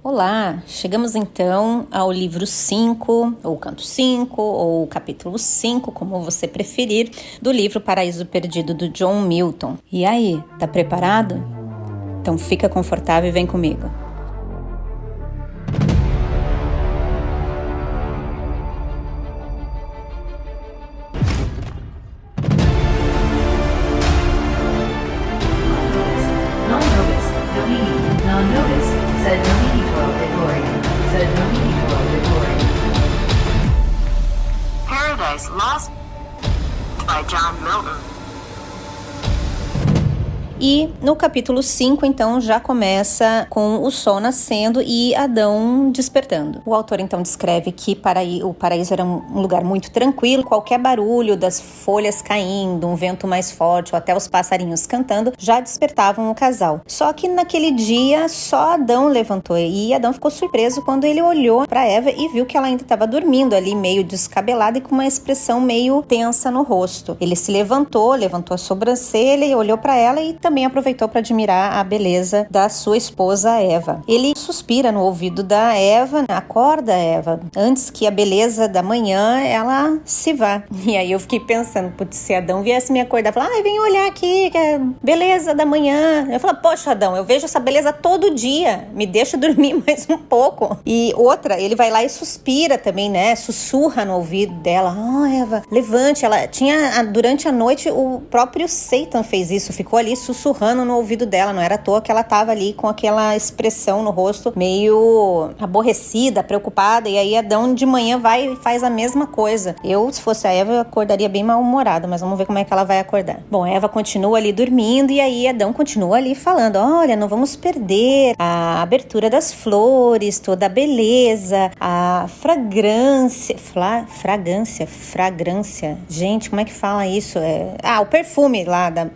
Olá, chegamos então ao livro 5, ou canto 5, ou capítulo 5, como você preferir, do livro Paraíso Perdido, do John Milton. E aí, tá preparado? Então fica confortável e vem comigo. Paradise Lost by John Milton. E no capítulo 5, então, já começa com o sol nascendo e Adão despertando. O autor, então, descreve que o paraíso era um lugar muito tranquilo, qualquer barulho das folhas caindo, um vento mais forte ou até os passarinhos cantando, já despertavam o casal. Só que naquele dia, só Adão levantou e Adão ficou surpreso quando ele olhou para Eva e viu que ela ainda estava dormindo ali, meio descabelada e com uma expressão meio tensa no rosto. Ele se levantou a sobrancelha e olhou para ela e também aproveitou para admirar a beleza da sua esposa Eva. Ele suspira no ouvido da Eva: acorda, Eva, antes que a beleza da manhã ela se vá. E aí eu fiquei pensando, putz, se Adão viesse me acordar e falar: vem olhar aqui, que é beleza da manhã. Eu falo: poxa, Adão, eu vejo essa beleza todo dia, me deixa dormir mais um pouco. E outra, ele vai lá e suspira também, né? Sussurra no ouvido dela: Eva, levante. Ela tinha, durante a noite, o próprio Satan fez isso, ficou ali sussurrando no ouvido dela, não era à toa que ela tava ali com aquela expressão no rosto meio aborrecida, preocupada, e aí Adão de manhã vai e faz a mesma coisa. Eu, se fosse a Eva, eu acordaria bem mal-humorada, mas vamos ver como é que ela vai acordar. Bom, Eva continua ali dormindo e aí Adão continua ali falando: olha, não vamos perder a abertura das flores, toda a beleza, a fragrância, gente, como é que fala isso? O perfume lá da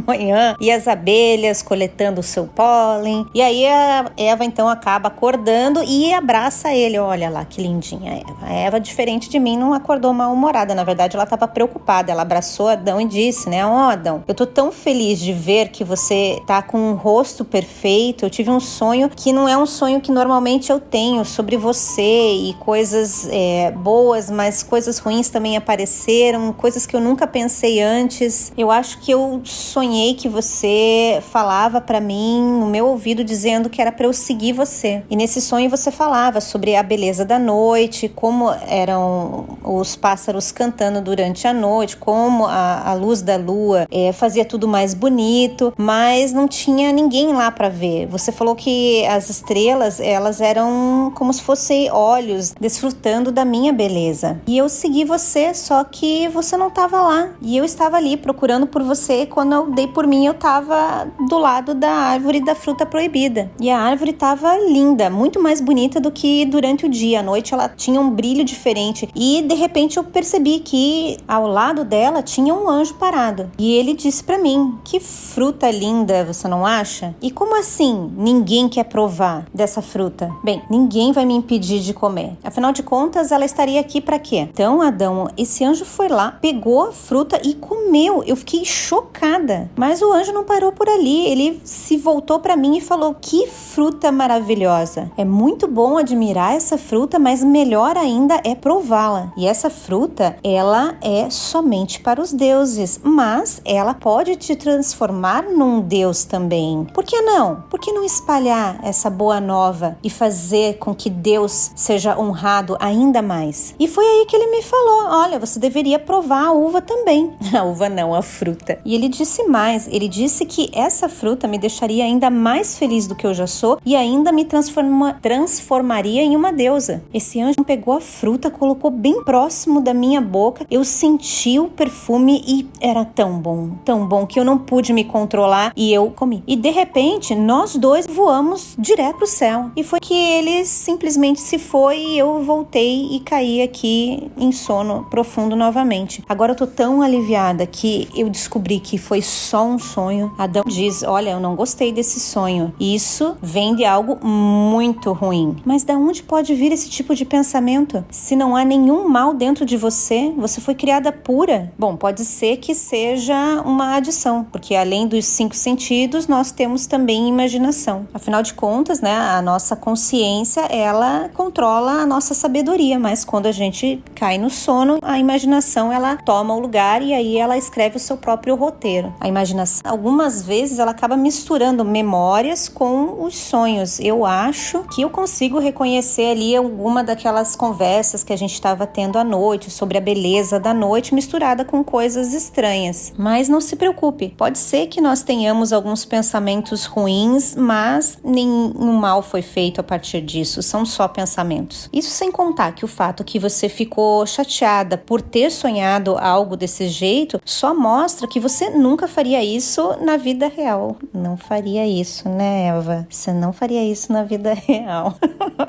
manhã, e as abelhas coletando o seu pólen. E aí a Eva então acaba acordando e abraça ele. Olha lá que lindinha a Eva. A Eva, diferente de mim, não acordou mal-humorada. Na verdade, ela estava preocupada. Ela abraçou Adão e disse, né: Adão, eu tô tão feliz de ver que você tá com um rosto perfeito. Eu tive um sonho que não é um sonho que normalmente eu tenho sobre você, e coisas boas, mas coisas ruins também apareceram, coisas que eu nunca pensei antes. Eu acho que eu sonhei que você falava pra mim no meu ouvido dizendo que era pra eu seguir você. E nesse sonho você falava sobre a beleza da noite, como eram os pássaros cantando durante a noite, como a luz da lua fazia tudo mais bonito, mas não tinha ninguém lá pra ver. Você falou que as estrelas, elas eram como se fossem olhos desfrutando da minha beleza. E eu segui você, só que você não tava lá. E eu estava ali procurando por você. Quando eu dei por mim, eu tava do lado da árvore da fruta proibida. E a árvore tava linda, muito mais bonita do que durante o dia. À noite ela tinha um brilho diferente. E de repente eu percebi que ao lado dela tinha um anjo parado. E ele disse pra mim: que fruta linda, você não acha? E como assim ninguém quer provar dessa fruta? Bem, ninguém vai me impedir de comer. Afinal de contas, ela estaria aqui pra quê? Então, Adão, esse anjo foi lá, pegou a fruta e comeu. Eu fiquei chocada. Mas o anjo não parou por ali. Ele se voltou para mim e falou: que fruta maravilhosa. É muito bom admirar essa fruta, mas melhor ainda é prová-la. E essa fruta, ela é somente para os deuses, mas ela pode te transformar num deus também. Por que não? Por que não espalhar essa boa nova e fazer com que Deus seja honrado ainda mais? E foi aí que ele me falou: olha, você deveria provar a uva também. A uva não, a fruta. E ele disse mais, ele disse que essa fruta me deixaria ainda mais feliz do que eu já sou e ainda me transformaria em uma deusa. Esse anjo pegou a fruta, colocou bem próximo da minha boca, eu senti o perfume e era tão bom que eu não pude me controlar e eu comi. E de repente, nós dois voamos direto pro céu. E foi que ele simplesmente se foi e eu voltei e caí aqui em sono profundo novamente. Agora eu tô tão aliviada que eu descobri que foi só um sonho sonho. Adão diz: olha, eu não gostei desse sonho. Isso vem de algo muito ruim. Mas da onde pode vir esse tipo de pensamento? Se não há nenhum mal dentro de você, você foi criada pura. Bom, pode ser que seja uma adição, porque além dos 5 sentidos, nós temos também imaginação. Afinal de contas, né, a nossa consciência, ela controla a nossa sabedoria, mas quando a gente cai no sono, a imaginação, ela toma o lugar e aí ela escreve o seu próprio roteiro. A imaginação, algumas vezes, ela acaba misturando memórias com os sonhos. Eu acho que eu consigo reconhecer ali alguma daquelas conversas que a gente estava tendo à noite, sobre a beleza da noite, misturada com coisas estranhas. Mas não se preocupe, pode ser que nós tenhamos alguns pensamentos ruins, mas nenhum mal foi feito a partir disso, são só pensamentos. Isso sem contar que o fato que você ficou chateada por ter sonhado algo desse jeito só mostra que você nunca faria isso na vida real. Não faria isso, né, Eva? Você não faria isso na vida real.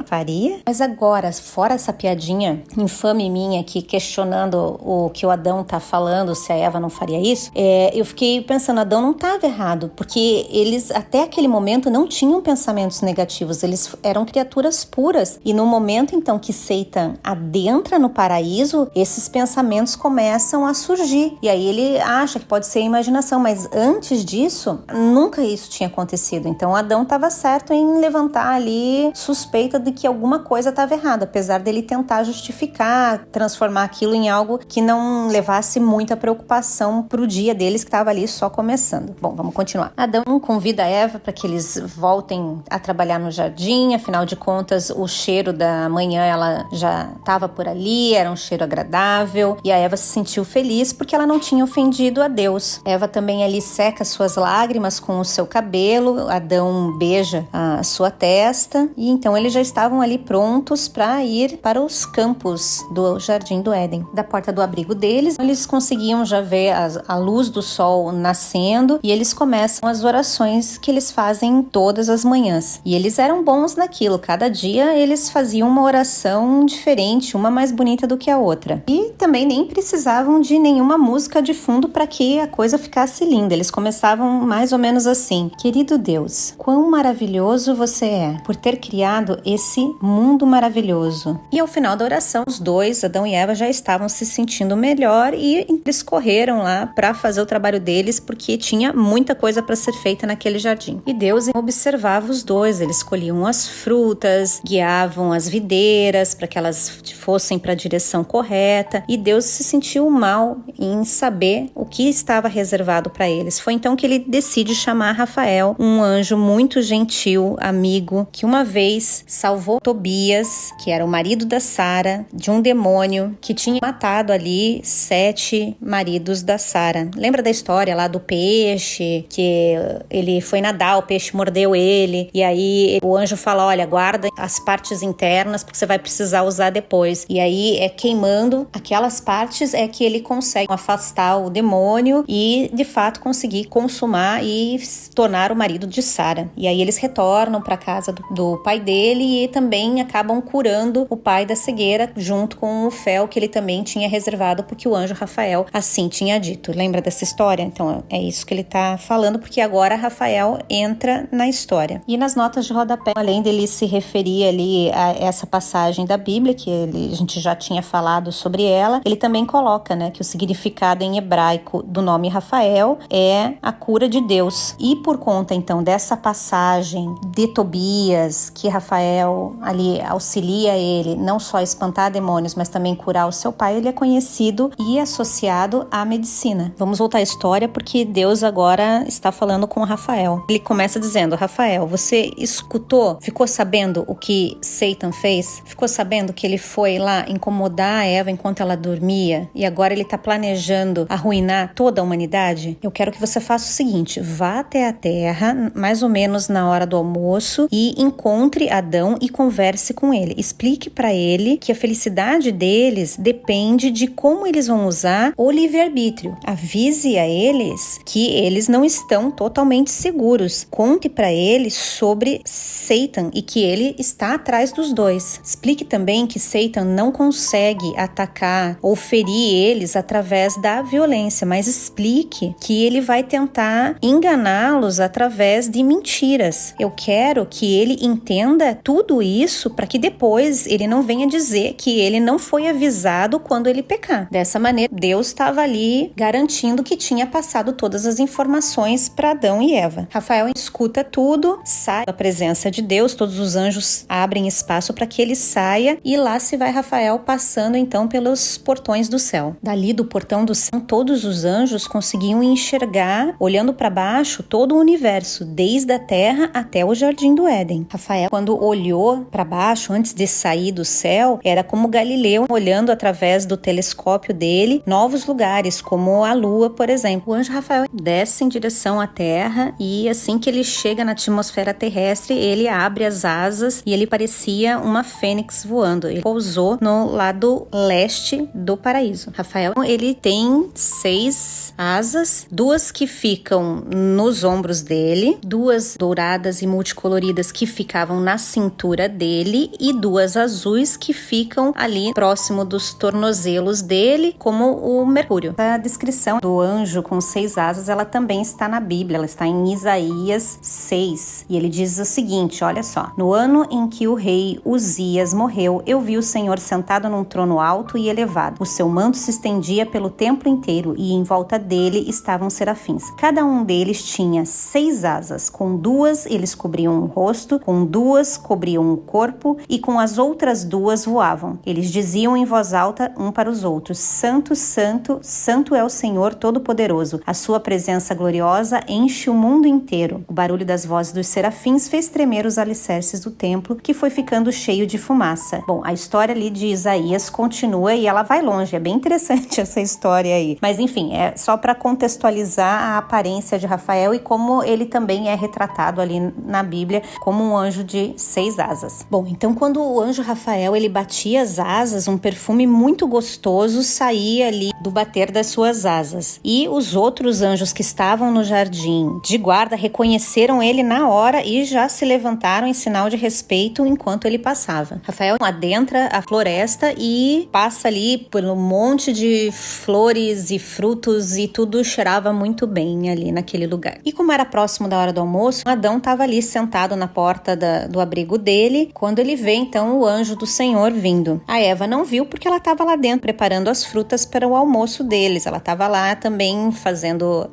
Faria? Mas agora, fora essa piadinha infame minha aqui, questionando o que o Adão tá falando, se a Eva não faria isso, eu fiquei pensando, Adão não estava errado, porque eles até aquele momento não tinham pensamentos negativos, eles eram criaturas puras, e no momento então que Satan adentra no paraíso, esses pensamentos começam a surgir, e aí ele acha que pode ser a imaginação, mas antes disso, nunca isso tinha acontecido. Então Adão estava certo em levantar ali suspeita de que alguma coisa estava errada, apesar dele tentar justificar, transformar aquilo em algo que não levasse muita preocupação pro dia deles, que estava ali só começando. Bom, vamos continuar. Adão convida a Eva para que eles voltem a trabalhar no jardim, afinal de contas o cheiro da manhã ela já estava por ali, era um cheiro agradável, e a Eva se sentiu feliz porque ela não tinha ofendido a Deus. Eva também ali seca suas lágrimas com o seu cabelo, Adão beija a sua testa, e então eles já estavam ali prontos para ir para os campos do Jardim do Éden. Da porta do abrigo deles, eles conseguiam já ver a luz do sol nascendo, e eles começam as orações que eles fazem todas as manhãs. E eles eram bons naquilo, cada dia eles faziam uma oração diferente, uma mais bonita do que a outra. E também nem precisavam de nenhuma música de fundo para que a coisa ficasse linda. Eles começavam mais ou menos assim: querido Deus, quão maravilhoso você é por ter criado esse mundo maravilhoso. E ao final da oração, os dois, Adão e Eva, já estavam se sentindo melhor e eles correram lá para fazer o trabalho deles, porque tinha muita coisa para ser feita naquele jardim. E Deus observava os dois, eles colhiam as frutas, guiavam as videiras para que elas fossem para a direção correta, e Deus se sentiu mal em saber o que estava reservado para eles. Foi então que ele decide chamar Rafael, um anjo muito gentil, amigo, que uma vez salvou Tobias, que era o marido da Sara, de um demônio que tinha matado ali 7 maridos da Sara. Lembra da história lá do peixe, que ele foi nadar, o peixe mordeu ele, e aí o anjo fala: olha, guarda as partes internas porque você vai precisar usar depois. E aí queimando aquelas partes é que ele consegue afastar o demônio e de fato conseguir consumar e se tornar o marido de Sara. E aí eles retornam para casa do pai dele e também acabam curando o pai da cegueira junto com o fel que ele também tinha reservado porque o anjo Rafael assim tinha dito. Lembra dessa história? Então é isso que ele tá falando, porque agora Rafael entra na história. E nas notas de rodapé, além dele se referir ali a essa passagem da Bíblia, que a gente já tinha falado sobre ela, ele também coloca, né, que o significado em hebraico do nome Rafael é a cura de Deus. E por conta então dessa passagem de Tobias, que Rafael ali auxilia ele não só a espantar demônios, mas também curar o seu pai, ele é conhecido e associado à medicina. Vamos voltar à história, porque Deus agora está falando com Rafael. Ele começa dizendo: Rafael, você escutou, ficou sabendo o que Satan fez? Ficou sabendo que ele foi lá incomodar a Eva enquanto ela dormia e agora ele está planejando arruinar toda a humanidade? Eu quero que você faça o seguinte: vá até a terra, mais ou menos na hora do almoço, e encontre Adão e converse com ele. Explique para ele que a felicidade deles depende de como eles vão usar o livre-arbítrio. Avise a eles que eles não estão totalmente seguros. Conte para eles sobre Satan e que ele está atrás dos dois. Explique também que Satan não consegue atacar ou ferir eles através da violência, mas explique que ele vai vai tentar enganá-los através de mentiras. Eu quero que ele entenda tudo isso para que depois ele não venha dizer que ele não foi avisado quando ele pecar. Dessa maneira, Deus estava ali garantindo que tinha passado todas as informações para Adão e Eva. Rafael escuta tudo, sai da presença de Deus, todos os anjos abrem espaço para que ele saia e lá se vai Rafael passando então pelos portões do céu. Dali do portão do céu, todos os anjos conseguiam enxergar, olhando para baixo, todo o universo, desde a terra até o jardim do Éden. Rafael, quando olhou para baixo antes de sair do céu, era como Galileu olhando através do telescópio dele novos lugares, como a lua, por exemplo. O anjo Rafael desce em direção à terra e assim que ele chega na atmosfera terrestre, ele abre as asas e ele parecia uma fênix voando. Ele pousou no lado leste do paraíso. Rafael, ele tem 6 asas, 2 que ficam nos ombros dele, 2 douradas e multicoloridas que ficavam na cintura dele e 2 azuis que ficam ali próximo dos tornozelos dele, como o Mercúrio. A descrição do anjo com 6 asas, ela também está na Bíblia, ela está em Isaías 6. E ele diz o seguinte, olha só: no ano em que o rei Uzias morreu, eu vi o Senhor sentado num trono alto e elevado. O seu manto se estendia pelo templo inteiro e em volta dele estavam serafins. Cada um deles tinha 6 asas. Com 2 eles cobriam o rosto, com 2 cobriam o corpo e com as outras 2 voavam. Eles diziam em voz alta um para os outros: Santo, Santo, Santo é o Senhor Todo-Poderoso. A sua presença gloriosa enche o mundo inteiro. O barulho das vozes dos serafins fez tremer os alicerces do templo, que foi ficando cheio de fumaça. Bom, a história ali de Isaías continua e ela vai longe. É bem interessante essa história aí. Mas enfim, é só para contextualizar a aparência de Rafael e como ele também é retratado ali na Bíblia como um anjo de 6 asas. Bom, então quando o anjo Rafael ele batia as asas, um perfume muito gostoso saía ali do bater das suas asas. E os outros anjos que estavam no jardim de guarda reconheceram ele na hora e já se levantaram em sinal de respeito enquanto ele passava. Rafael adentra a floresta e passa ali por um monte de flores e frutos e tudo cheirava muito bem ali naquele lugar. E como era próximo da hora do almoço, Adão estava ali sentado na porta do abrigo dele, quando ele vê então o anjo do Senhor vindo. A Eva não viu porque ela estava lá dentro preparando as frutas para o almoço deles. Ela estava lá também fazendo,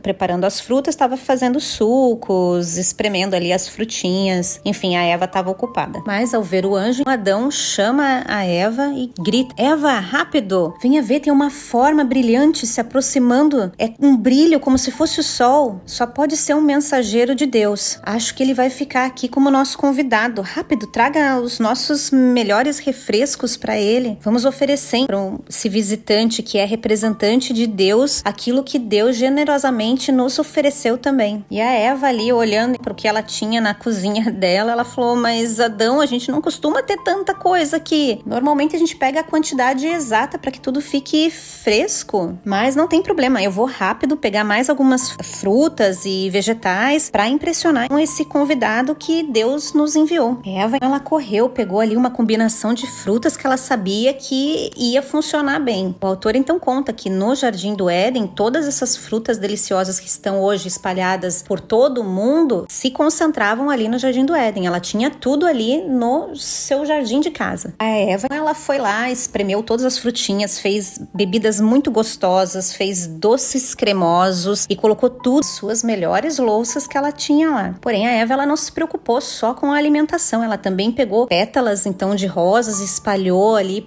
preparando as frutas, estava fazendo sucos, espremendo ali as frutinhas. Enfim, a Eva estava ocupada. Mas ao ver o anjo, Adão chama a Eva e grita: Eva, rápido! Venha ver, tem uma forma brilhante se aproximando. É um brilho como se fosse o sol. Só pode ser um mensageiro de Deus. Acho que ele vai ficar aqui como nosso convidado. Rápido, traga os nossos melhores refrescos para ele. Vamos oferecer para esse visitante que é representante de Deus aquilo que Deus generosamente nos ofereceu também. E a Eva ali olhando para o que ela tinha na cozinha dela, ela falou: mas Adão, a gente não costuma ter tanta coisa aqui. Normalmente a gente pega a quantidade exata para que tudo fique fresco. Mas não tem problema, eu vou rápido pegar mais algumas frutas e vegetais para impressionar com esse convidado que Deus nos enviou. Eva, ela correu, pegou ali uma combinação de frutas que ela sabia que ia funcionar bem. O autor então conta que no Jardim do Éden, todas essas frutas deliciosas que estão hoje espalhadas por todo o mundo se concentravam ali no Jardim do Éden. Ela tinha tudo ali no seu jardim de casa. A Eva, ela foi lá, espremeu todas as frutinhas, fez bebidas muito gostosas, fez doces cremosos e colocou tudo nas suas melhores louças que ela tinha lá. Porém, a Eva, ela não se preocupou só com a alimentação, ela também pegou pétalas então de rosas e espalhou ali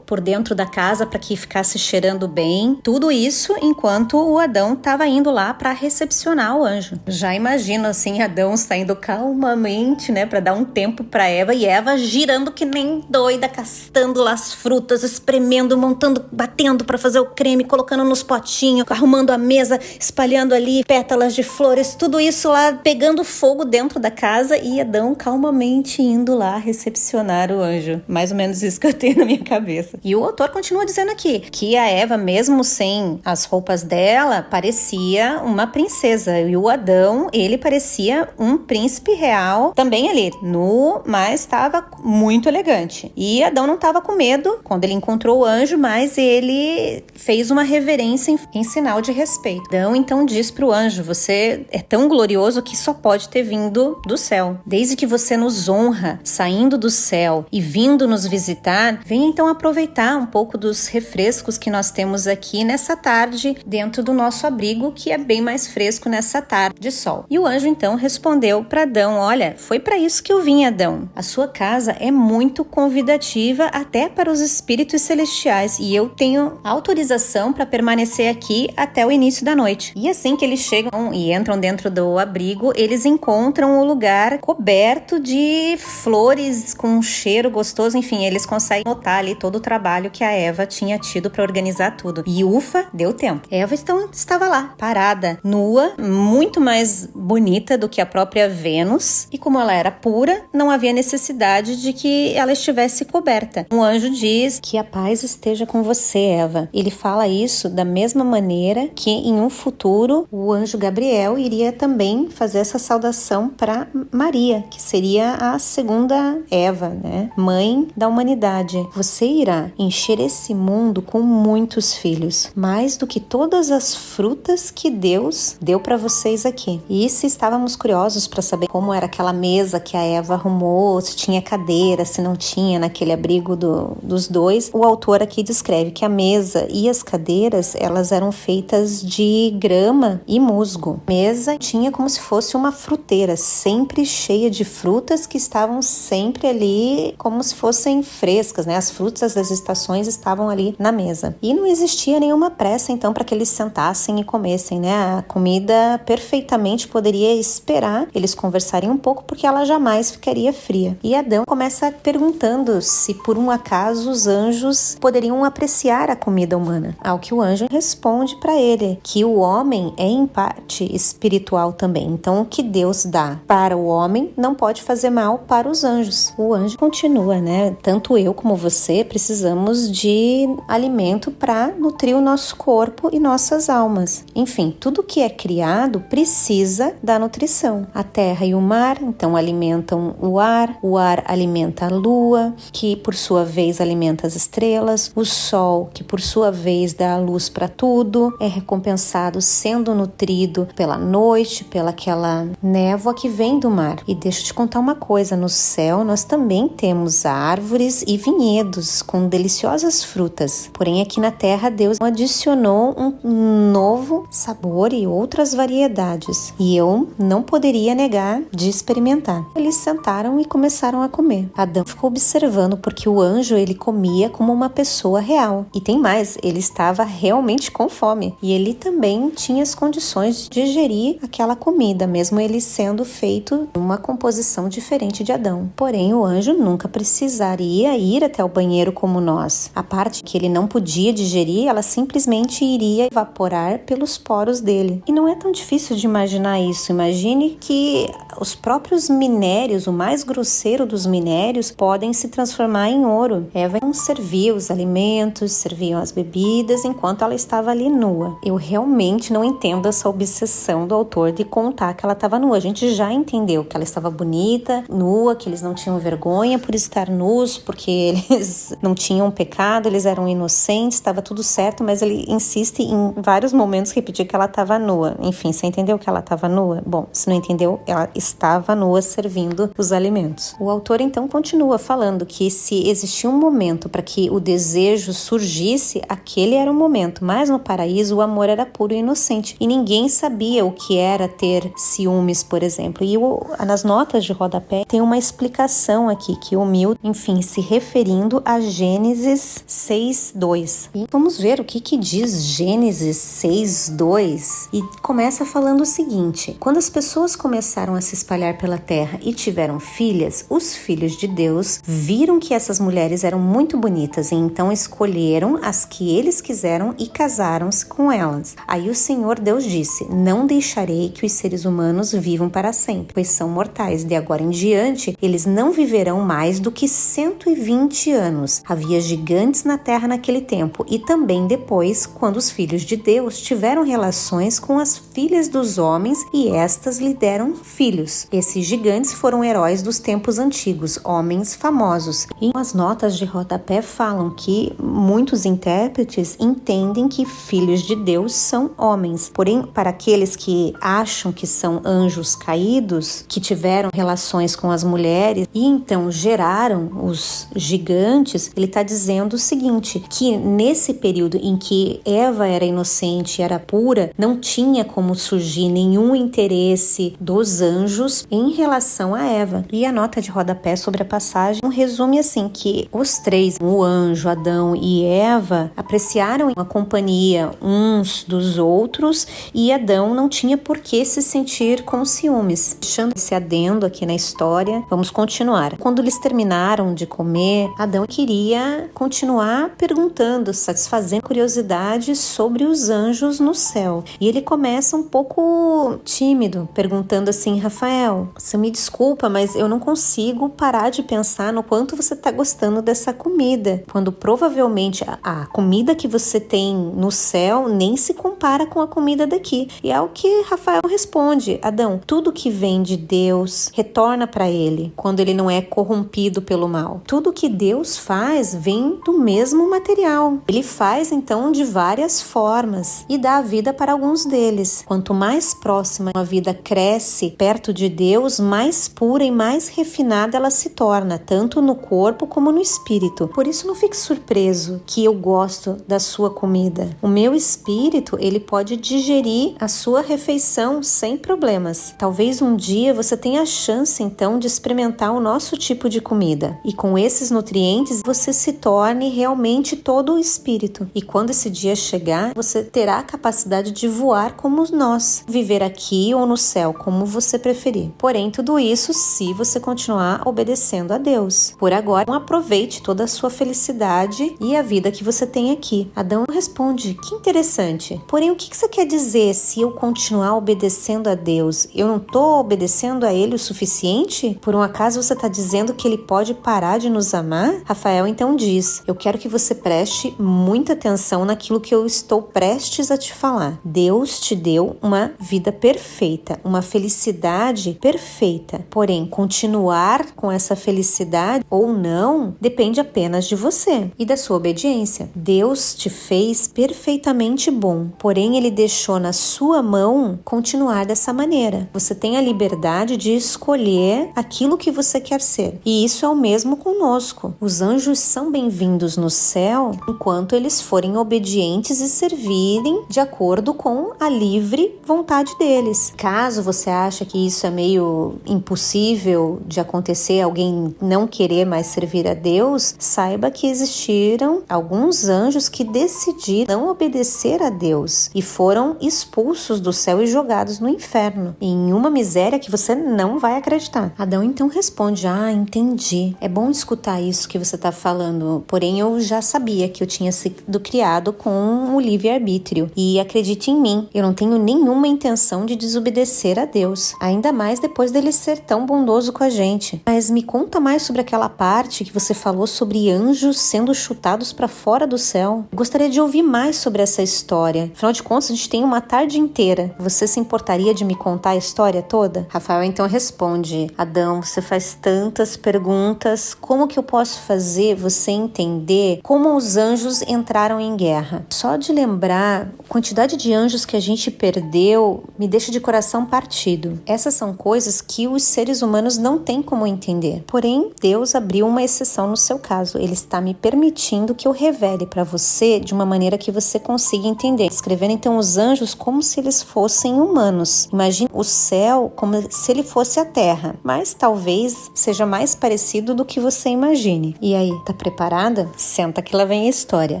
por dentro da casa para que ficasse cheirando bem. Tudo isso enquanto o Adão estava indo lá para recepcionar o anjo. Já imagino assim Adão saindo calmamente, né, para dar um tempo para Eva, e Eva girando que nem doida, castando lá as frutas, espremendo, montando, batendo para fazer o creme, colocando nos potinhos, arrumando a mesa, espalhando ali pétalas de flores, tudo isso lá pegando fogo dentro da casa, e Adão calmamente indo lá recepcionar o anjo. Mais ou menos isso que eu tenho na minha cabeça. E o autor continua dizendo aqui que a Eva, mesmo sem as roupas dela, parecia uma princesa. E o Adão, ele parecia um príncipe real, também ali, nu, mas estava muito elegante. E Adão não estava com medo quando ele encontrou o anjo, mas ele fez uma reverência em sinal de respeito. Adão então diz para o anjo: você é tão glorioso que só pode ter vindo do céu. Desde que você nos honra, saindo do céu e vindo nos visitar, venha então aproveitar um pouco dos refrescos que nós temos aqui nessa tarde, dentro do nosso abrigo, que é bem mais fresco nessa tarde de sol. E o anjo então respondeu para Adão: olha, foi para isso que eu vim, Adão. A sua casa é muito convidativa até para os espíritos celestiais e eu tenho autorização para permanecer aqui até o início da noite. E assim que eles chegam e entram dentro do abrigo, eles encontram o lugar coberto de flores com um cheiro gostoso. Enfim, eles conseguem notar ali todo o trabalho que a Eva tinha tido para organizar tudo. E ufa, deu tempo. Eva então estava lá, parada, nua, muito mais bonita do que a própria Vênus, e como ela era pura, não havia necessidade de que ela estivesse coberta. Um anjo diz que a paz esteja com você, Eva. Ele fala isso da mesma maneira que em um futuro o anjo Gabriel iria também fazer essa saudação para Maria, que seria a segunda Eva, né? Mãe da humanidade. Você irá encher esse mundo com muitos filhos, mais do que todas as frutas que Deus deu para vocês aqui. E se estávamos curiosos para saber como era aquela mesa que a Eva arrumou, se tinha cadeira, se não tinha naquele abrigo dos dois, o autor aqui descreve que a mesa e as cadeiras, elas eram feitas de grama e musgo. A mesa tinha como se fosse uma fruteira, sempre cheia de frutas que estavam sempre ali como se fossem frescas, né? As frutas das estações estavam ali na mesa. E não existia nenhuma pressa então para que eles sentassem e comessem, né? A comida perfeitamente poderia esperar eles conversarem um pouco, porque ela jamais ficaria fria. E Adão começa perguntando se por um acaso os anjos poderiam apreciar a comida humana. Ao que o anjo responde para ele que o homem é em parte espiritual também. Então o que Deus dá para o homem não pode fazer mal para os anjos. O anjo continua, né? Tanto eu como você precisamos de alimento para nutrir o nosso corpo e nossas almas. Enfim, tudo que é criado precisa da nutrição. A terra e o mar, então, alimentam o ar alimenta a lua, que por sua vez alimenta as estrelas, o sol, que por sua vez dá a luz para tudo, é recompensado sendo nutrido pela noite, pela aquela névoa que vem do mar. E deixa eu te contar uma coisa, no céu nós também temos árvores e vinhedos com deliciosas frutas, porém aqui na terra Deus adicionou um novo sabor e outras variedades, e eu não poderia negar de experimentar. Eles sentaram e começaram a comer. Adão ficou observando porque o anjo, ele comia como uma pessoa real, e tem mais, ele estava realmente com fome, e ele também tinha as condições de digerir aquela comida, mesmo ele sendo feito uma composição diferente de Adão. Porém, o anjo nunca precisaria ir até o banheiro como nós. A parte que ele não podia digerir, ela simplesmente iria evaporar pelos poros dele. E não é tão difícil de imaginar isso. Imagine que os próprios minérios, o mais grosseiro dos minérios, podem se transformar em ouro. Eva servia os alimentos, serviam as bebidas, enquanto ela estava ali nua. Eu realmente não entendo essa obsessão do autor de contar que ela estava nua. A gente já entendeu que ela estava bonita, nua, que eles não tinham vergonha por estar nus, porque eles não tinham pecado, eles eram inocentes, estava tudo certo, mas ele insiste em vários momentos repetir que ela estava nua. Enfim, você entendeu que ela estava nua? Bom, se não entendeu, ela estava nua servindo os alimentos. O autor então continua falando que se existia um momento para que o desejo surgisse, aquele era o momento, mas no paraíso o amor era puro e inocente e ninguém sabia o que era ter ciúmes, por exemplo. E nas notas de rodapé tem uma explicação aqui que o Milton, enfim, se referindo a Gênesis 6:2. E vamos ver o que diz Gênesis 6:2. E começa falando o seguinte: quando as pessoas começaram a se espalhar pela terra e tiveram filhas, os filhos de Deus viram que essas mulheres eram muito bonitas e então escolheram as que eles quiseram e casaram-se com elas. Aí o Senhor Deus disse: não deixarei que os seres humanos vivam para sempre, pois são mortais. De agora em diante, eles não viverão mais do que 120 anos. Havia gigantes na terra naquele tempo e também depois, quando os filhos de Deus tiveram relações com as filhas dos homens e estas lhe deram filhos. Esses gigantes foram heróis dos tempos antigos, homens famosos. E as notas de rodapé falam que muitos intérpretes entendem que filhos de Deus são homens. Porém, para aqueles que acham que são anjos caídos, que tiveram relações com as mulheres e então geraram os gigantes, ele está dizendo o seguinte, que nesse período em que Eva era inocente, era pura, não tinha como surgir nenhum interesse dos anjos em relação a Eva. E a nota de rodapé sobre a passagem resume assim, que os três, o anjo, Adão e Eva, apreciaram a companhia uns dos outros e Adão não tinha por que se sentir com ciúmes. Deixando esse adendo aqui na história, vamos continuar. Quando eles terminaram de comer, Adão queria continuar perguntando, satisfazendo curiosidade sobre os anjos no céu. E ele começa um pouco tímido, perguntando assim, Rafael, você me desculpa, mas eu não consigo parar de pensar no quanto você está gostando dessa comida, quando provavelmente a comida que você tem no céu nem se compara com a comida daqui. E é o que Rafael responde, Adão, tudo que vem de Deus retorna para ele, quando ele não é corrompido pelo mal. Tudo que Deus faz vem do mesmo material. Ele faz então de várias formas e dá a vida para alguns deles. Quanto mais próxima a vida cresce perto de Deus, mais pura e mais refinada ela se torna, tanto no corpo como no espírito. Por isso não fique surpreso que eu gosto da sua comida. O meu espírito, ele pode digerir a sua refeição sem problemas. Talvez um dia você tenha a chance então de experimentar o nosso tipo de comida. E com esses nutrientes você se torne realmente todo o espírito. E quando esse dia chegar, você terá a capacidade de voar como nós, viver aqui ou no céu, como você preferir. Porém, tudo isso se você continuar obedecendo a Deus. Por agora, não aproveite toda a sua felicidade e a vida que você tem aqui. Adão responde, que interessante. Porém, o que você quer dizer se eu continuar obedecendo a Deus? Eu não estou obedecendo a Ele o suficiente? Por um acaso você está dizendo que Ele pode parar de nos amar? Rafael então diz, eu quero que você preste muita atenção naquilo que eu estou prestes a te falar. Deus te deu uma vida perfeita, uma felicidade perfeita. Porém, continuar com essa felicidade ou não depende apenas de você e da sua obediência. Deus te fez perfeitamente bom, porém Ele deixou na sua mão continuar dessa maneira. Você tem a liberdade de escolher aquilo que você quer ser. E isso é o mesmo conosco. Os anjos são bem-vindos no céu enquanto eles forem obedientes e servirem de acordo com a livre vontade deles. Caso você ache que isso é meio impossível de acontecer, alguém não querer mais servir a Deus, saiba que existiram alguns anjos que decidiram não obedecer a Deus e foram expulsos do céu e jogados no inferno, em uma miséria que você não vai acreditar. Adão então responde, entendi. É bom escutar isso que você está falando, porém eu já sabia que eu tinha sido criado com o livre-arbítrio e acredite em mim, eu não tenho nenhuma intenção de desobedecer a Deus, ainda mais depois dele ser tão bondoso com a gente. Mas me conta mais sobre aquela parte que você falou sobre anjos sendo chutados para fora do céu. Eu gostaria de ouvir mais sobre essa história. Afinal de contas, a gente tem uma tarde inteira. Você se importaria de me contar a história toda? Rafael então responde, Adão, você faz tantas perguntas, como que eu posso fazer você entender como os anjos entraram em guerra? Só de lembrar a quantidade de anjos que a gente perdeu me deixa de coração partido. Essas são coisas que os seres humanos não têm como entender. Porém, Deus abriu uma exceção no seu caso. Ele está me permitindo que eu revele para você de uma maneira que você consiga entender. Escrevendo então os anjos como se eles fossem humanos. Imagine o céu como se ele fosse a terra, mas talvez seja mais parecido do que você imagine. E aí, tá preparada? Senta que lá vem a história.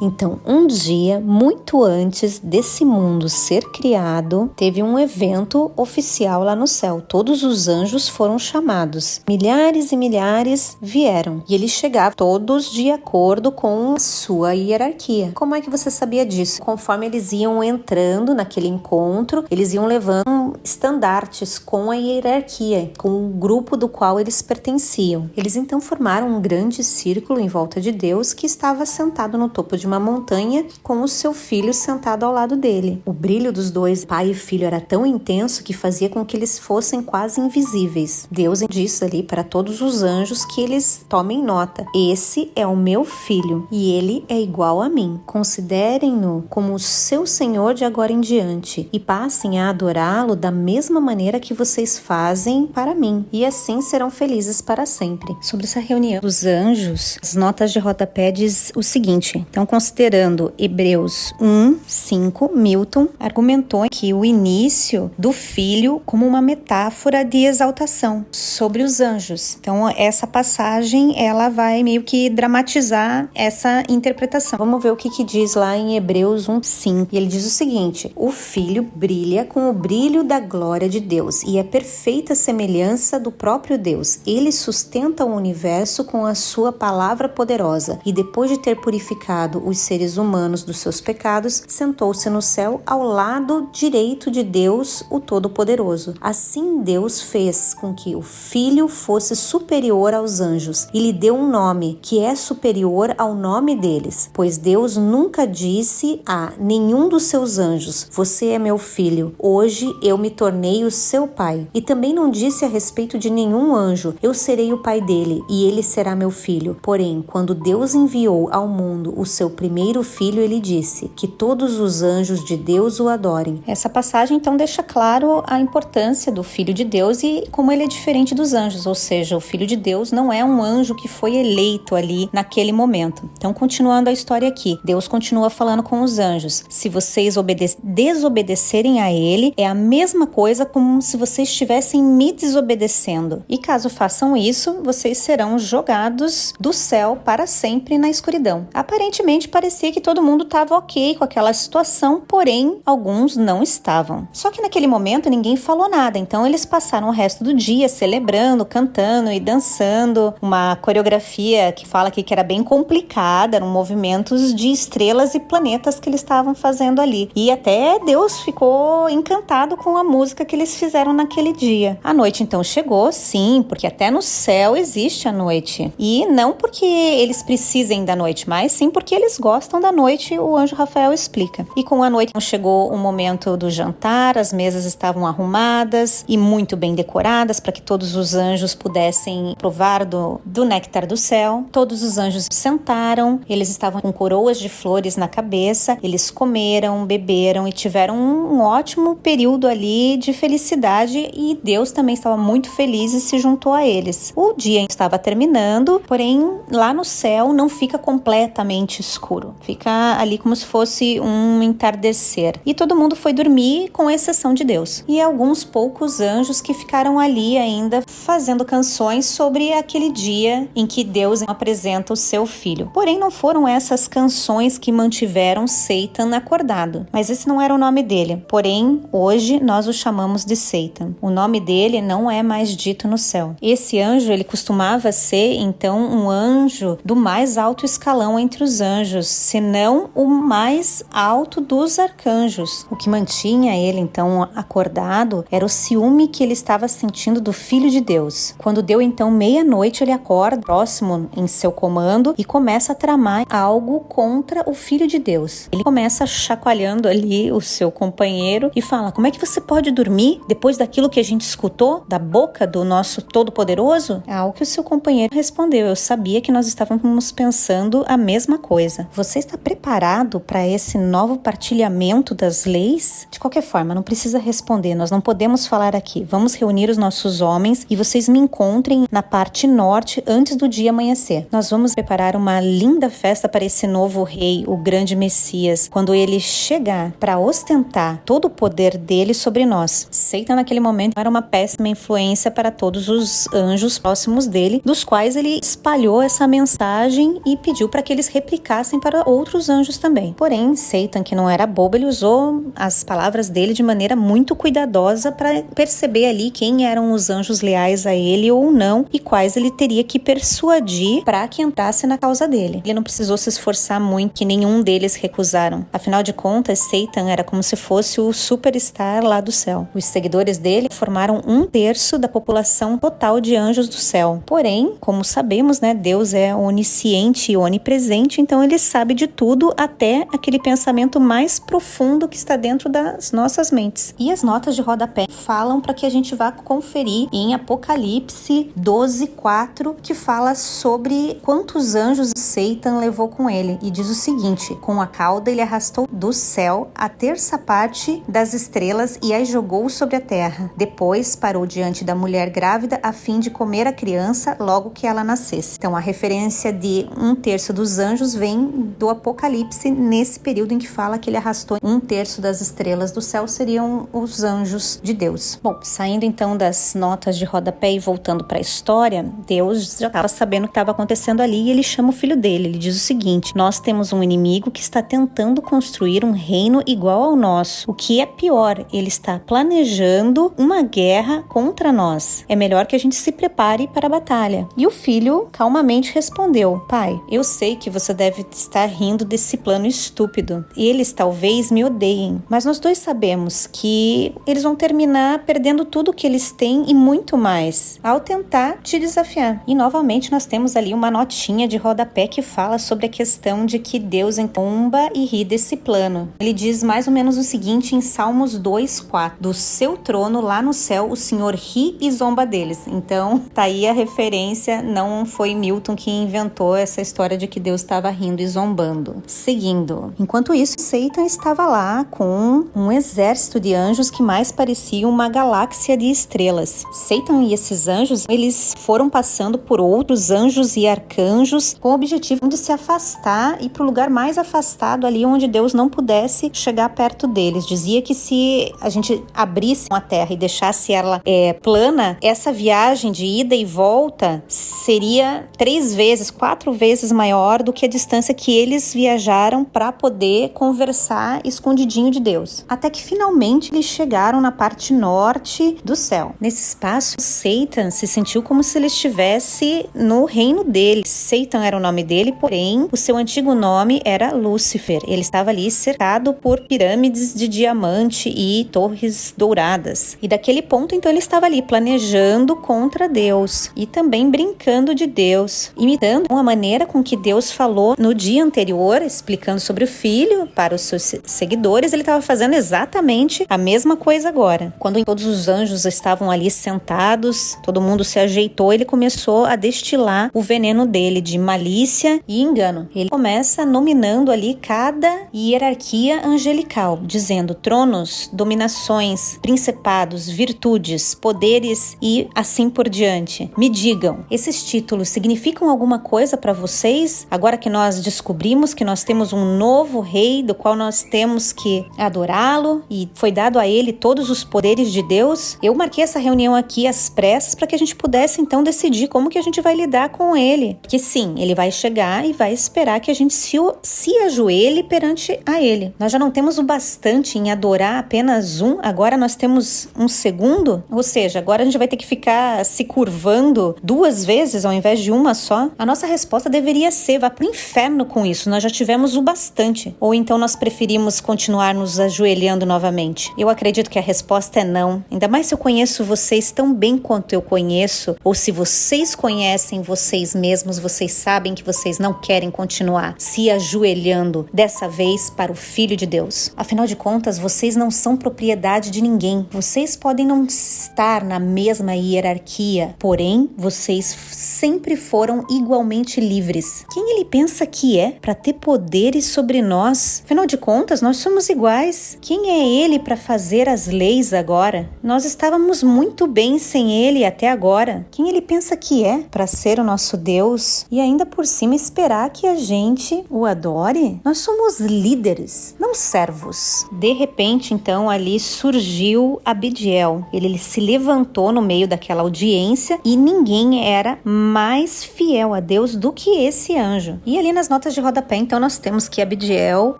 Então, um dia, muito antes desse mundo ser criado, teve um evento oficial lá no céu. Todos os anjos foram chamados. Milhares e milhares vieram. E eles chegavam todos de acordo com a sua hierarquia. Como é que você sabia disso? Conforme eles iam entrando naquele encontro, eles iam levando estandartes com a hierarquia, com o grupo do qual eles pertenciam. Eles então formaram um grande círculo em volta de Deus que estava sentado sentado no topo de uma montanha com o seu filho sentado ao lado dele. O brilho dos dois, pai e filho, era tão intenso que fazia com que eles fossem quase invisíveis. Deus disse ali para todos os anjos que eles tomem nota: esse é o meu filho e ele é igual a mim. Considerem-no como o seu Senhor de agora em diante e passem a adorá-lo da mesma maneira que vocês fazem para mim, e assim serão felizes para sempre. Sobre essa reunião dos anjos, as notas de rodapé diz o seguinte: então, considerando Hebreus 1:5, Milton argumentou que o início do filho como uma metáfora de exaltação sobre os anjos. Então, essa passagem, ela vai meio que dramatizar essa interpretação. Vamos ver o que diz lá em Hebreus 1:5. E ele diz o seguinte: o filho brilha com o brilho da glória de Deus e é perfeita semelhança do próprio Deus. Ele sustenta o universo com a sua palavra poderosa e depois de ter purificado os seres humanos dos seus pecados, sentou-se no céu ao lado direito de Deus, o Todo-Poderoso. Assim Deus fez com que o filho fosse superior aos anjos e lhe deu um nome que é superior ao nome deles, pois Deus nunca disse a nenhum dos seus anjos: você é meu filho, hoje eu me tornei o seu pai. E também não disse a respeito de nenhum anjo: eu serei o pai dele e ele será meu filho. Porém, quando Deus enviou ao mundo o seu primeiro filho, ele disse que todos os anjos de Deus o adorem. Essa passagem então deixa claro a importância do filho de Deus e como ele é diferente dos anjos, ou seja, o filho de Deus não é um anjo que foi eleito ali naquele momento. Então, continuando a história aqui, Deus continua falando com os anjos: se vocês desobedecerem a ele, é a mesma coisa como se vocês estivessem me desobedecendo. E caso façam isso, vocês serão jogados do céu para sempre na escuridão. Aparentemente, parecia que todo mundo estava ok com aquela situação, porém, alguns não estavam. Só que naquele momento, ninguém falou nada, então eles passaram o resto do dia celebrando, cantando e dançando. Uma coreografia que fala aqui que era bem complicada, eram movimentos de estrelas e planetas que eles estavam fazendo ali. E até Deus ficou encantado com a música que eles fizeram naquele dia. A noite então chegou, sim, porque até no céu existe a noite. E não porque eles precisem da noite, mas sim porque eles gostam da noite, o anjo Rafael explica. E com a noite chegou o momento do jantar, as mesas estavam arrumadas e muito bem decoradas para que todos os anjos pudessem provar do néctar do céu. Todos os anjos sentaram, eles estavam com coroas de flores na cabeça, eles comeram, beberam e tiveram um ótimo período ali de felicidade, e Deus também estava muito feliz e se juntou a eles. O dia estava terminando, porém lá no céu não fica completamente escuro, fica ali como se fosse um entardecer, e todo mundo foi dormir com exceção de Deus e alguns poucos anjos que ficaram ali ainda fazendo canções sobre aquele dia em que Deus apresenta o seu filho. Porém, não foram essas canções que mantiveram Satan acordado, mas esse não era o nome dele. Porém, hoje nós o chamamos de Satan. O nome dele não é mais dito no céu. Esse anjo, ele costumava ser então um anjo do mais alto escalão entre os anjos, se não o mais alto dos arcanjos. O que mantinha ele então acordado era o ciúme que ele estava sentindo do Filho de Deus. Quando deu então meia-noite, ele acorda próximo em seu comando e começa a tramar algo contra o Filho de Deus. Ele começa chacoalhando ali o seu companheiro e fala: como é que você pode dormir depois daquilo que a gente escutou da boca do nosso Todo-Poderoso? Ao que o seu companheiro respondeu: eu sabia que nós estávamos pensando a mesma coisa. Você está preparado para esse novo partilhamento das leis? De qualquer forma, não precisa responder, nós não podemos falar aqui. Vamos reunir os nossos homens e vocês me encontrem na parte norte antes do dia amanhecer. Nós vamos preparar uma linda festa para esse novo rei, o grande Messias, quando ele chegar para ostentar todo o poder dele sobre nós. Satan naquele momento era uma péssima influência para todos os anjos próximos dele, dos quais ele espalhou essa mensagem e pediu para que eles replicassem para outros anjos também. Porém, Satan, que não era bobo, ele usou as palavras dele de maneira muito cuidadosa para perceber ali quem eram os anjos leais a ele ou não, e quais ele teria que persuadir para que entrasse na causa dele. Ele não precisou se esforçar muito, que nenhum deles recusaram. Afinal de contas, Satan era como se fosse o superstar lá do céu. Os seguidores dele formaram 1/3 da população total de anjos do céu. Porém, como sabemos, Deus é onisciente e onipresente onipresente, então ele sabe de tudo, até aquele pensamento mais profundo que está dentro das nossas mentes. E as notas de rodapé falam para que a gente vá conferir em Apocalipse 12:4, que fala sobre quantos anjos Satan levou com ele, e diz o seguinte: com a cauda ele arrastou do céu a terça parte das estrelas e as jogou sobre a terra. Depois parou diante da mulher grávida a fim de comer a criança logo que ela nascesse. Então a referência de 1/3 dos anjos vem do Apocalipse, nesse período em que fala que ele arrastou 1/3 das estrelas do céu, seriam os anjos de Deus. Bom, saindo então das notas de rodapé e voltando para a história, Deus já estava sabendo o que estava acontecendo ali e ele chama o filho dele. Ele diz o seguinte: nós temos um inimigo que está tentando construir um reino igual ao nosso. O que é pior, ele está planejando uma guerra contra nós. É melhor que a gente se prepare para a batalha. E o filho calmamente respondeu: pai, eu sei que você deve estar rindo desse plano estúpido. Eles talvez me odeiem, mas nós dois sabemos que eles vão terminar perdendo tudo o que eles têm e muito mais ao tentar te desafiar. E novamente nós temos ali uma notinha de rodapé que fala sobre a questão de que Deus entomba e ri desse plano. Ele diz mais ou menos o seguinte em Salmos 2:4: do seu trono lá no céu o Senhor ri e zomba deles. Então tá aí a referência, não foi Milton que inventou essa história de que Deus estava rindo e zombando. Seguindo, enquanto isso, Satan estava lá com um exército de anjos que mais parecia uma galáxia de estrelas. Satan e esses anjos, eles foram passando por outros anjos e arcanjos com o objetivo de se afastar e para o lugar mais afastado ali onde Deus não pudesse chegar perto deles. Dizia que se a gente abrisse a terra e deixasse ela plana, essa viagem de ida e volta seria 3 vezes, 4 vezes maior do que a distância que eles viajaram para poder conversar escondidinho de Deus. Até que finalmente eles chegaram na parte norte do céu. Nesse espaço, Satan se sentiu como se ele estivesse no reino dele. Satan era o nome dele, porém o seu antigo nome era Lúcifer. Ele estava ali cercado por pirâmides de diamante e torres douradas. E daquele ponto, então, ele estava ali planejando contra Deus e também brincando de Deus, imitando a maneira com que Deus falou no dia anterior, explicando sobre o filho para os seus seguidores. Ele estava fazendo exatamente a mesma coisa agora. Quando todos os anjos estavam ali sentados, todo mundo se ajeitou, ele começou a destilar o veneno dele de malícia e engano. Ele começa nominando ali cada hierarquia angelical, dizendo tronos, dominações, principados, virtudes, poderes e assim por diante. Me digam, esses títulos significam alguma coisa para vocês? Agora que nós descobrimos que nós temos um novo rei do qual nós temos que adorá-lo e foi dado a ele todos os poderes de Deus, eu marquei essa reunião aqui às pressas para que a gente pudesse então decidir como que a gente vai lidar com ele. Porque sim, ele vai chegar e vai esperar que a gente se ajoelhe perante a ele. Nós já não temos o bastante em adorar apenas um, agora nós temos um segundo, ou seja, agora a gente vai ter que ficar se curvando 2 vezes ao invés de uma só. A nossa resposta deveria ser: vá pro inferno com isso, nós já tivemos o bastante. Ou então nós preferimos continuar nos ajoelhando novamente? Eu acredito que a resposta é não. Ainda mais se eu conheço vocês tão bem quanto eu conheço, ou se vocês conhecem vocês mesmos, vocês sabem que vocês não querem continuar se ajoelhando, dessa vez para o Filho de Deus. Afinal de contas, vocês não são propriedade de ninguém. Vocês podem não estar na mesma hierarquia, porém, vocês sempre foram igualmente livres. Quem ele pensa que é para ter poderes sobre nós? Afinal de contas, nós somos iguais. Quem é ele para fazer as leis agora? Nós estávamos muito bem sem ele até agora. Quem ele pensa que é para ser o nosso Deus e ainda por cima esperar que a gente o adore? Nós somos líderes, não servos. De repente, então, ali surgiu Abidiel. Ele se levantou no meio daquela audiência e ninguém era mais fiel a Deus do que esse anjo. E ali nas notas de rodapé, então, nós temos que Abidiel,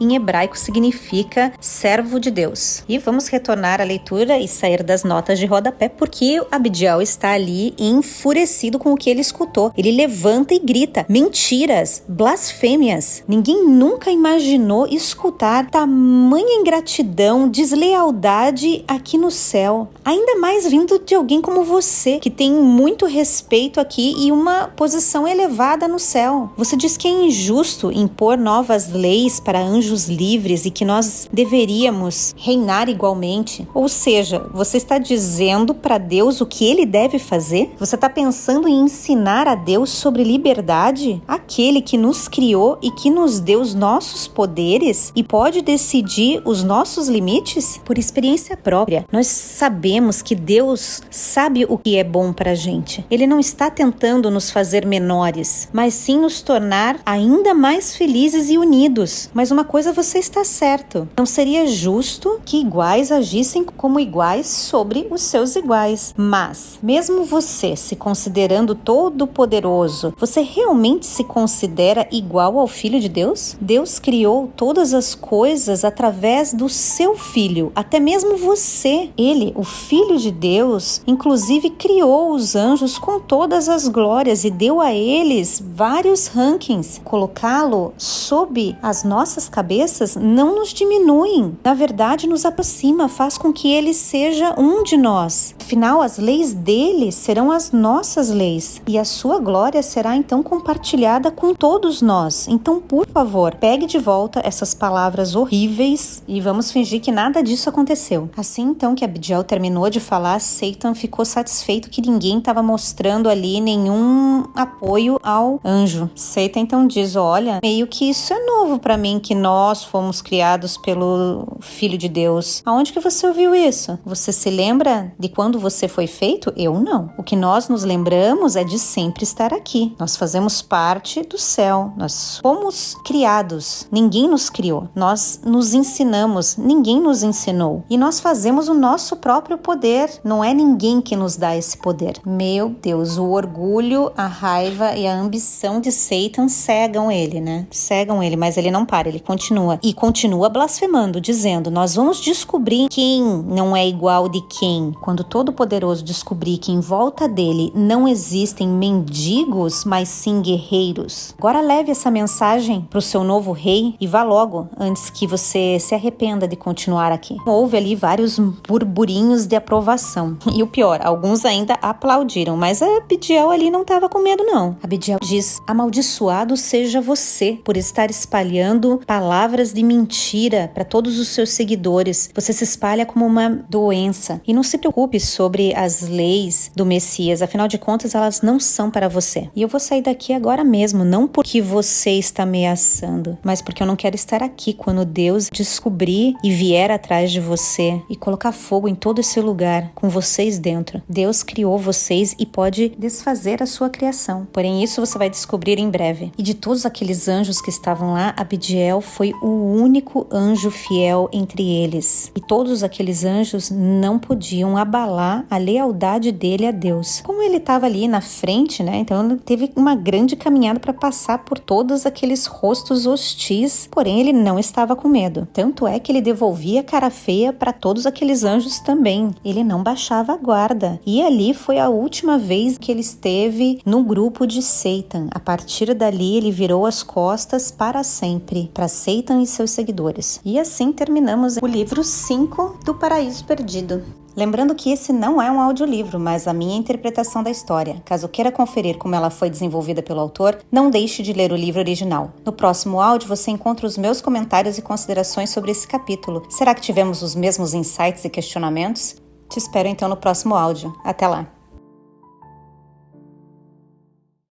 em hebraico, significa servo de Deus. E vamos retornar à leitura e sair das notas de rodapé, porque Abidiel está ali enfurecido com o que ele escutou. Ele levanta e grita: mentiras, blasfêmias. Ninguém nunca imaginou escutar tamanha ingratidão, deslealdade aqui no céu. Ainda mais vindo de alguém como você, que tem muito respeito aqui e uma posição elevada no céu. Você diz que é injusto impor novas leis para anjos livres e que nós deveríamos reinar igualmente? Ou seja, você está dizendo para Deus o que ele deve fazer? Você está pensando em ensinar a Deus sobre liberdade? Aquele que nos criou e que nos deu os nossos poderes e pode decidir os nossos limites? Por experiência própria, nós sabemos que Deus sabe o que é bom para a gente. Ele não está tentando nos fazer menores, mas sim nos tornar ainda mais felizes e unidos. Mas uma coisa você está certo, não seria justo que iguais agissem como iguais sobre os seus iguais. Mas, mesmo você se considerando todo-poderoso, você realmente se considera igual ao Filho de Deus? Deus criou todas as coisas através do seu Filho, até mesmo você. Ele, o Filho de Deus, inclusive criou os anjos com todas as glórias e deu a eles vários rankings. Colocá-lo sob as nossas cabeças não nos diminui, na verdade nos aproxima, faz com que ele seja um de nós. Afinal, as leis dele serão as nossas leis e a sua glória será então compartilhada com todos nós. Então, por favor, pegue de volta essas palavras horríveis e vamos fingir que nada disso aconteceu. Assim então que Abigail terminou de falar, Satan ficou satisfeito que ninguém estava mostrando ali nenhum apoio ao anjo. Satan então diz, olha, meio que isso é novo para mim, que nós fomos criados pelo Filho de Deus. Aonde que você ouviu isso? Você se lembra de quando você foi feito? Eu não. O que nós nos lembramos é de sempre estar aqui. Nós fazemos parte do céu. Nós fomos criados. Ninguém nos criou. Nós nos ensinamos. Ninguém nos ensinou. E nós fazemos o nosso próprio poder. Não é ninguém que nos dá esse poder. Meu Deus, o orgulho, a raiva e a ambição de Satan cegam ele, né? Cegam ele, mas ele não para, ele continua. E continua blasfemando, dizendo, nós vamos descobrir quem não é igual de quem. Quando Todo-Poderoso descobrir que em volta dele não existem mendigos, mas sim guerreiros. Agora leve essa mensagem para o seu novo rei e vá logo, antes que você se arrependa de continuar aqui. Houve ali vários burburinhos de aprovação. E o pior, alguns ainda aplaudiram, mas a Abigail ali não estava com medo não. Abigail diz, amaldiçoado seja você por estar espalhando palavras de mentira para todos os seus seguidores. Você se espalha como uma doença. E não se preocupe sobre as leis do Messias, afinal de contas elas não são para você. E eu vou sair daqui agora mesmo, não porque você está ameaçando, mas porque eu não quero estar aqui quando Deus descobrir e vier atrás de você e colocar fogo em todo esse lugar, com vocês dentro. Deus criou vocês e pode desfazer a sua criação. Porém, isso você vai descobrir em breve. E de todos aqueles anjos que estavam lá, Abigail foi o único anjo fiel entre eles. E todos aqueles anjos não podiam abalar a lealdade dele a Deus. Como ele estava ali na frente, né? Então ele teve uma grande caminhada para passar por todos aqueles rostos hostis, porém ele não estava com medo. Tanto é que ele devolvia cara feia para todos aqueles anjos também. Ele não baixava a guarda. E ali foi a última vez que ele esteve no grupo de Satan. A partir dali ele virou as costas para sempre para Satan e seus seguidores. E assim terminamos o livro 5 do Paraíso Perdido. Lembrando que esse não é um audiolivro, mas a minha interpretação da história. Caso queira conferir como ela foi desenvolvida pelo autor, não deixe de ler o livro original. No próximo áudio você encontra os meus comentários e considerações sobre esse capítulo. Será que tivemos os mesmos insights e questionamentos? Te espero então no próximo áudio. Até lá!